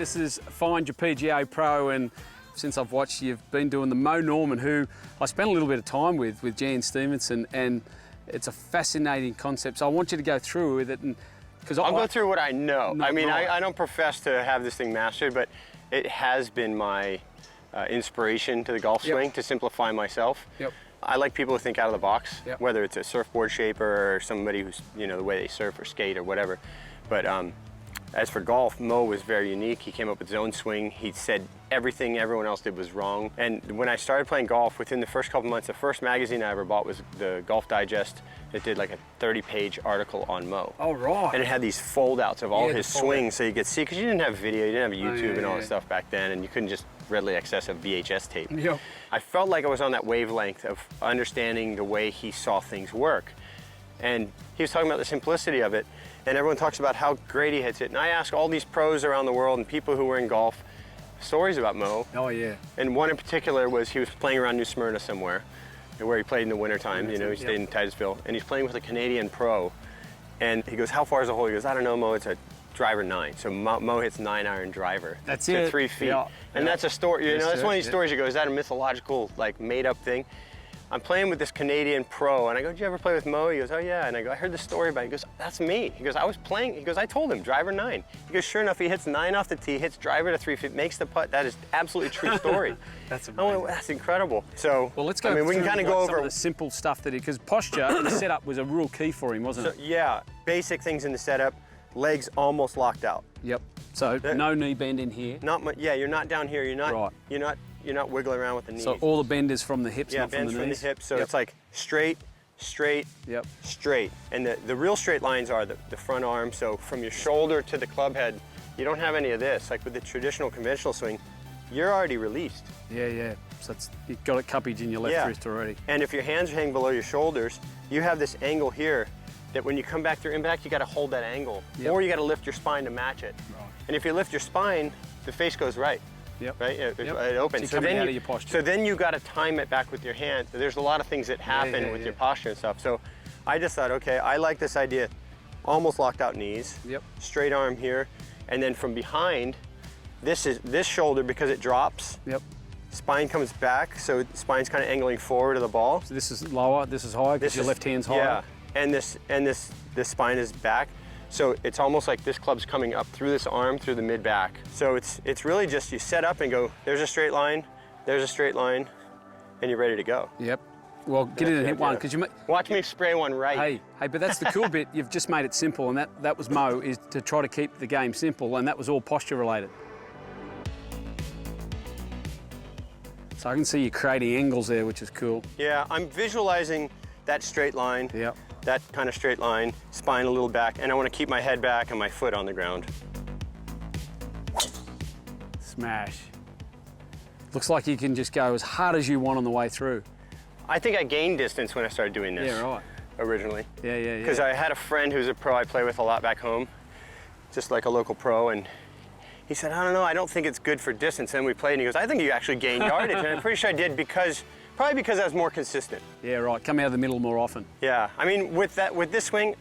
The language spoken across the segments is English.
This is Find Your PGA Pro, and since I've watched you, you've been doing the Mo Norman, who I spent a little bit of time with Jan Stevenson, and it's a fascinating concept. So I want you to go through with it, and because I'll go through what I know. No, I mean, right. I don't profess to have this thing mastered, but it has been my inspiration to the golf swing to simplify myself. Yep. I like people who think out of the box, Yep. whether it's a surfboard shaper or somebody who's, you know, the way they surf or skate or whatever. But as for golf, Mo was very unique. He came up with his own swing. He said everything everyone else did was wrong. And when I started playing golf, within the first couple months, the first magazine I ever bought was the Golf Digest. It did like a 30-page article on Mo. Oh, right. And it had these fold-outs of all his swings so you could see, because you didn't have video, you didn't have YouTube and all that stuff back then, and you couldn't just readily access a VHS tape. Yep. I felt like I was on that wavelength of understanding the way he saw things work. And he was talking about the simplicity of it, and everyone talks about how great he hits it. And I ask all these pros around the world and people who were in golf stories about Mo. Oh, yeah. And one in particular was he was playing around New Smyrna somewhere, where he played in the wintertime, you know, he stayed in Titusville, and he's playing with a Canadian pro. And he goes, how far is the hole? He goes, I don't know, Mo, it's a driver 9. So Mo hits 9-iron driver. That's to it. 3 feet. Yeah. And that's a story, you know, that's one of these Yeah. stories you go, is that a mythological, like, made-up thing? I'm playing with this Canadian pro, and I go, did you ever play with Mo? He goes, oh yeah, and I go, I heard the story about it. He goes, that's me. He goes, I was playing, he goes, I told him, driver 9. He goes, sure enough, he hits 9 off the tee, hits driver to 3 feet, makes the putt. That is absolutely true story. That's I amazing. went, that's incredible. So, Well, let's go I mean, we can through, kind of like, go some over of the simple stuff that because posture and the setup was a real key for him, wasn't it? Yeah, basic things in the setup, legs almost locked out. Yep. So no knee bend in here. Not much, yeah, you're not down here, you're not, Right. you're not wiggling around with the knees. So all the bend is from the hips, Yeah, not from the bends knees. from the hips, so Yep. it's like straight, straight, Yep. straight. And the real straight lines are the front arm, so from your shoulder to the club head, you don't have any of this. Like with the traditional conventional swing, you're already released. Yeah, yeah. So you've got it cuppage in your left wrist already. And if your hands are hanging below your shoulders, you have this angle here that when you come back through impact, you gotta hold that angle. Yep. Or you gotta lift your spine to match it. Right. And if you lift your spine, the face goes right. Yep. Right? It Yep. opens. So you're coming out of your posture. So then you got to time it back with your hand. There's a lot of things that happen with your posture and stuff. So I just thought, okay, I like this idea. Almost locked out knees. Yep. Straight arm here. And then from behind, this shoulder, because it drops, Yep. spine comes back. So the spine's kind of angling forward to the ball. So this is lower, this is higher because your left hand's higher. Yeah. And this spine is back. So it's almost like this club's coming up through this arm, through the mid-back. So it's really just you set up and go, there's a straight line, and you're ready to go. Yep. Well, get in and hit one because you watch me spray one right. Hey, but that's the cool bit. You've just made it simple, and that was Mo, is to try to keep the game simple, and that was all posture related. So I can see you creating angles there, which is cool. Yeah, I'm visualizing that straight line. Yep. That kind of straight line, spine a little back, and I want to keep my head back and my foot on the ground. Smash. Looks like you can just go as hard as you want on the way through. I think I gained distance when I started doing this. Yeah, right. Originally. Yeah. Because I had a friend who's a pro I play with a lot back home, just like a local pro, and he said, I don't know, I don't think it's good for distance. And we played, and he goes, I think you actually gained yardage. And I'm pretty sure I did probably because I was more consistent. Yeah, right. Come out of the middle more often. Yeah, I mean, with this swing,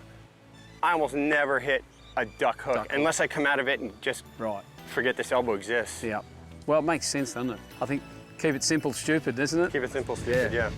I almost never hit a duck hook unless I come out of it and just forget this elbow exists. Yeah. Well, it makes sense, doesn't it? I think keep it simple, stupid, isn't it? Keep it simple, stupid, yeah.